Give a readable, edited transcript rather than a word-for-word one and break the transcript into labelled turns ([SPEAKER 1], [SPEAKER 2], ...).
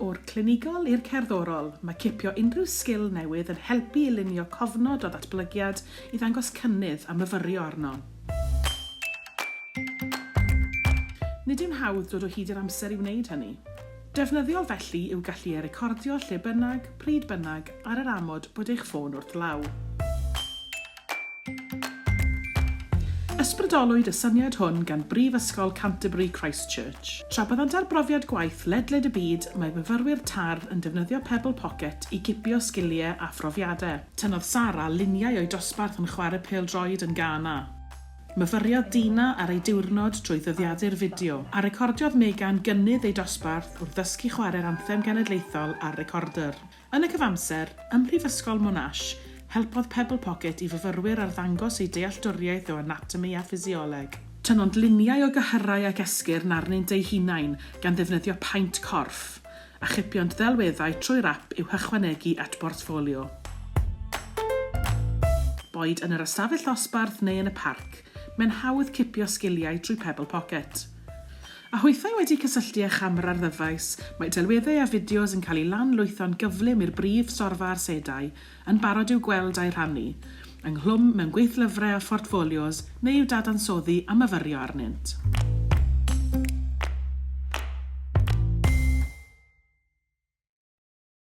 [SPEAKER 1] O'r clinigol i'r cerddorol, mae cipio unrhyw sgil newydd yn helpu i lunio cofnod o ddatblygiad i ddangos cynnydd a myfyrio arno. Nid yw'n hawdd dod o hyd i'r amser i wneud hynny. Defnyddiol felly yw gallu recordio lle bynnag, pryd bynnag, ar yr amod bod eich ffôn wrth law. Ysbrydolwyd y syniad hwn gan Brifysgol Canterbury Christchurch. Tra byddant ar brofiad gwaith ledled y byd, mae myfyrwyr tar yn defnyddio Pebble Pocket i gipio sgiliau a phrofiadau. Tynnodd Sara luniau o'i dosbarth yn chwarae pêl-droed yn Ghana. Myfyrio Dina ar ei diwrnod trwy ddyddiadu'r fideo, a recordiodd Megan gynnydd ei dosbarth wrth ddysgu chwarae'r anthem genedlaethol ar recorder. Yn y cyfamser, ym Mhrifysgol Monash, helpodd Pebble Pocket i fyfyrwyr ar ddangos ei dealltwriaeth o anatomi a ffisioleg. Tynnond luniau o gyhyrau ac esgyrn arnynt ei hunain gan ddefnyddio paent corff, a chipiont ddelweddau trwy'r ap i'w hychwanegu at bortffolio. Boed yn yr ystafell ddosbarth neu yn y parc, mae'n hawdd cipio sgiliau trwy Pebble Pocket. A hwythau wedi cysylltu â chamera'r ddyfais, mae delweddau a fideos yn cael ei lanlwytho'n gyflym i'r brif storfa arsedau yn barod i'w gweld a'i rhannu, ynghlwm mewn gweithlyfrau a phortfolios neu i'w dadansoddi a myfyrio arnynt.